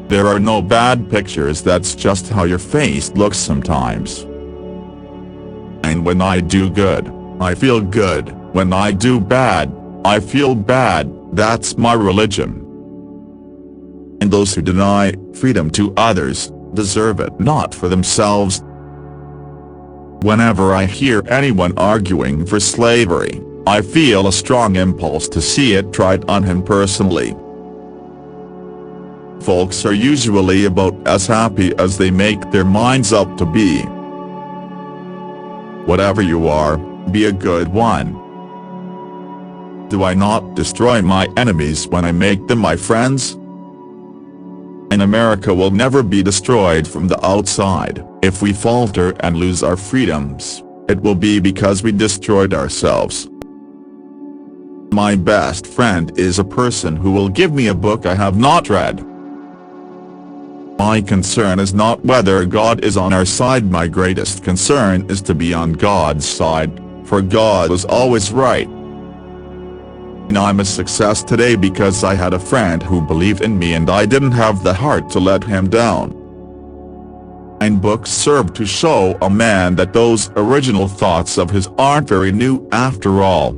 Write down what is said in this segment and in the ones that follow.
There are no bad pictures, that's just how your face looks sometimes. And when I do good, I feel good. When I do bad, I feel bad. That's my religion. And those who deny freedom to others, deserve it not for themselves. Whenever I hear anyone arguing for slavery, I feel a strong impulse to see it tried on him personally. Folks are usually about as happy as they make their minds up to be. Whatever you are, be a good one. Do I not destroy my enemies when I make them my friends? And America will never be destroyed from the outside. If we falter and lose our freedoms, it will be because we destroyed ourselves. My best friend is a person who will give me a book I have not read. My concern is not whether God is on our side. My greatest concern is to be on God's side, for God was always right. And I'm a success today because I had a friend who believed in me and I didn't have the heart to let him down. And books serve to show a man that those original thoughts of his aren't very new after all.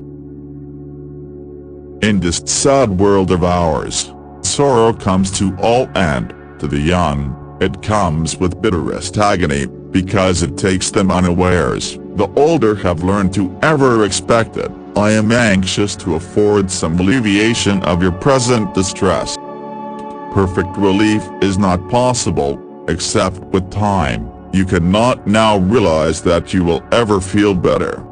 In this sad world of ours, sorrow comes to all, and, to the young, it comes with bitterest agony, because it takes them unawares. The older have learned to ever expect it. I am anxious to afford some alleviation of your present distress. Perfect relief is not possible, except with time. You cannot now realize that you will ever feel better.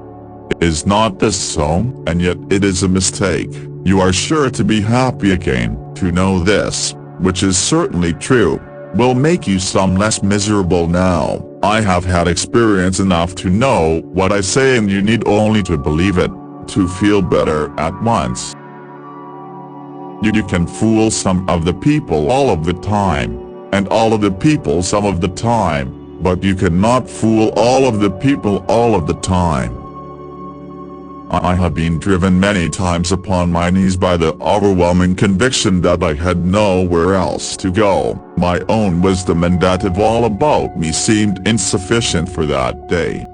Is not this so? And yet it is a mistake. You are sure to be happy again. To know this, which is certainly true, will make you some less miserable now. I have had experience enough to know what I say, and you need only to believe it, to feel better at once. You can fool some of the people all of the time, and all of the people some of the time, but you cannot fool all of the people all of the time. I have been driven many times upon my knees by the overwhelming conviction that I had nowhere else to go. My own wisdom and that of all about me seemed insufficient for that day.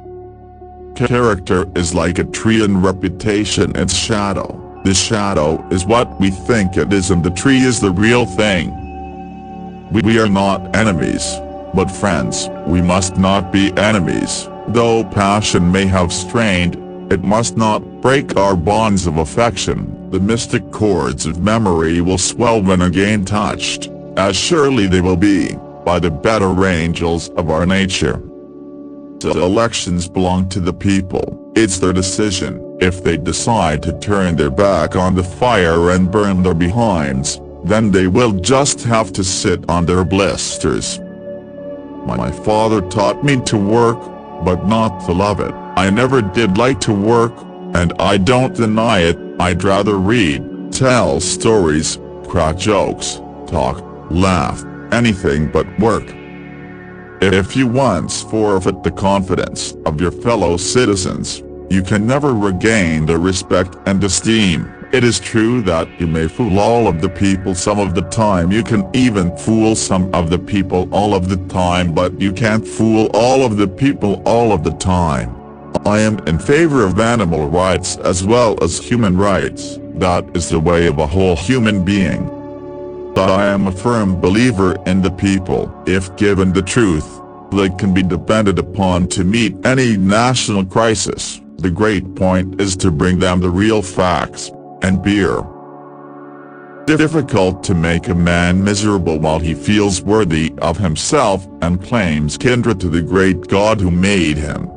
Character is like a tree, and reputation its shadow. The shadow is what we think it is, and the tree is the real thing. We are not enemies, but friends. We must not be enemies. Though passion may have strained, it must not break our bonds of affection. The mystic chords of memory will swell when again touched, as surely they will be, by the better angels of our nature. The elections belong to the people. It's their decision. If they decide to turn their back on the fire and burn their behinds, then they will just have to sit on their blisters. My father taught me to work, but not to love it. I never did like to work, and I don't deny it. I'd rather read, tell stories, crack jokes, talk, laugh, anything but work. If you once forfeit the confidence of your fellow citizens, you can never regain their respect and esteem. It is true that you may fool all of the people some of the time. You can even fool some of the people all of the time, but you can't fool all of the people all of the time. I am in favor of animal rights as well as human rights. That is the way of a whole human being. But I am a firm believer in the people. If given the truth, they can be depended upon to meet any national crisis. The great point is to bring them the real facts, and beer. Difficult to make a man miserable while he feels worthy of himself and claims kindred to the great God who made him.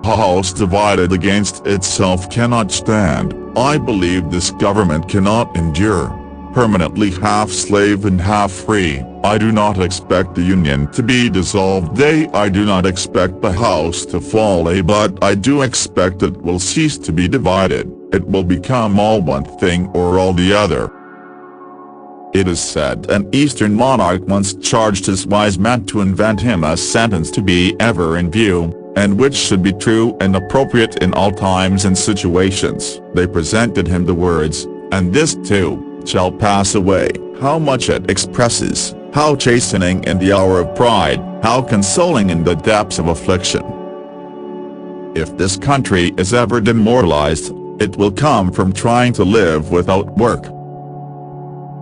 A house divided against itself cannot stand. I believe this government cannot endure, permanently half slave and half free. I do not expect the Union to be dissolved. I do not expect the house to fall, but I do expect it will cease to be divided. It will become all one thing or all the other. It is said an Eastern monarch once charged his wise men to invent him a sentence to be ever in view, and which should be true and appropriate in all times and situations. They presented him the words, "And this too shall pass away." How much it expresses how chastening in the hour of pride, how consoling in the depths of affliction. If this country is ever demoralized, it will come from trying to live without work.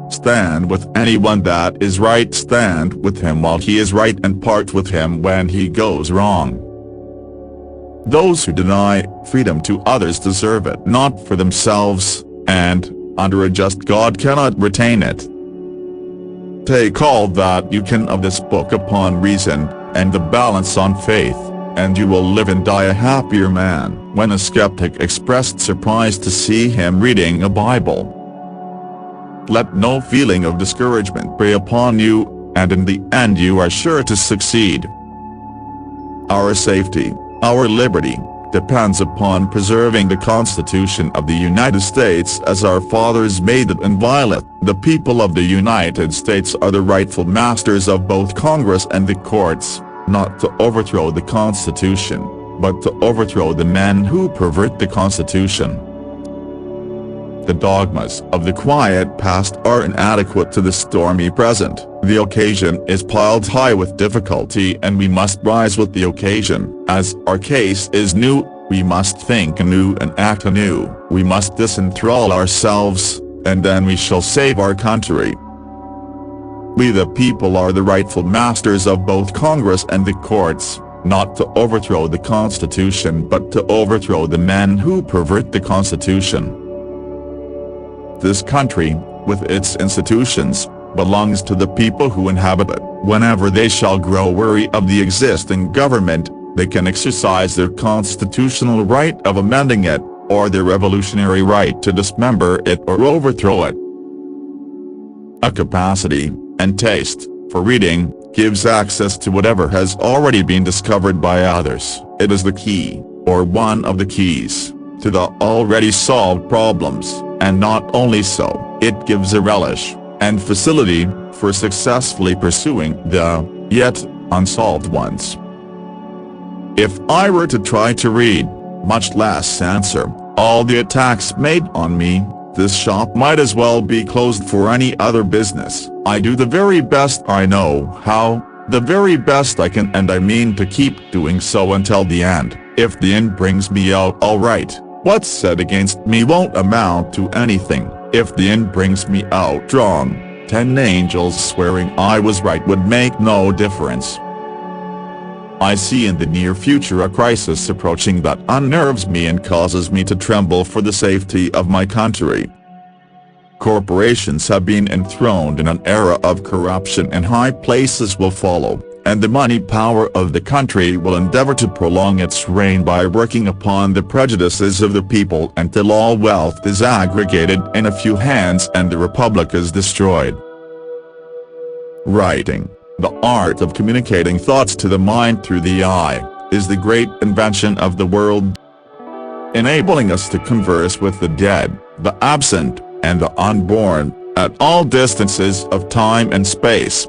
Stand with anyone that is right, stand with him while he is right, and part with him when he goes wrong. Those who deny freedom to others deserve it not for themselves, and, under a just God, cannot retain it. Take all that you can of this book upon reason, and the balance on faith, and you will live and die a happier man. When a skeptic expressed surprise to see him reading a Bible, let no feeling of discouragement prey upon you, and in the end you are sure to succeed. Our safety, our liberty, depends upon preserving the Constitution of the United States as our fathers made it inviolate. The people of the United States are the rightful masters of both Congress and the courts, not to overthrow the Constitution, but to overthrow the men who pervert the Constitution. The dogmas of the quiet past are inadequate to the stormy present. The occasion is piled high with difficulty, and we must rise with the occasion. As our case is new, we must think anew and act anew. We must disenthrall ourselves, and then we shall save our country. We the people are the rightful masters of both Congress and the courts, not to overthrow the Constitution but to overthrow the men who pervert the Constitution. This country, with its institutions, belongs to the people who inhabit it. Whenever they shall grow weary of the existing government, they can exercise their constitutional right of amending it, or their revolutionary right to dismember it or overthrow it. A capacity and taste for reading gives access to whatever has already been discovered by others. It is the key, or one of the keys, to the already solved problems, and not only so, it gives a relish and facility for successfully pursuing the yet unsolved ones. If I were to try to read, much less answer, all the attacks made on me, this shop might as well be closed for any other business. I do the very best I know how, the very best I can, and I mean to keep doing so until the end. If the end brings me out all right, what's said against me won't amount to anything. If the end brings me out wrong, 10 angels swearing I was right would make no difference. I see in the near future a crisis approaching that unnerves me and causes me to tremble for the safety of my country. Corporations have been enthroned in an era of corruption, and high places will follow, and the money power of the country will endeavor to prolong its reign by working upon the prejudices of the people until all wealth is aggregated in a few hands and the republic is destroyed. Writing, the art of communicating thoughts to the mind through the eye, is the great invention of the world, enabling us to converse with the dead, the absent, and the unborn, at all distances of time and space.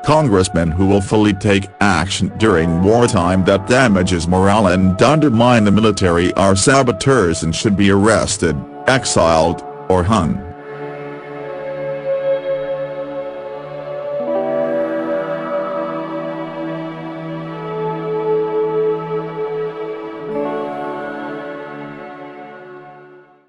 Congressmen who willfully take action during wartime that damages morale and undermine the military are saboteurs and should be arrested, exiled, or hung.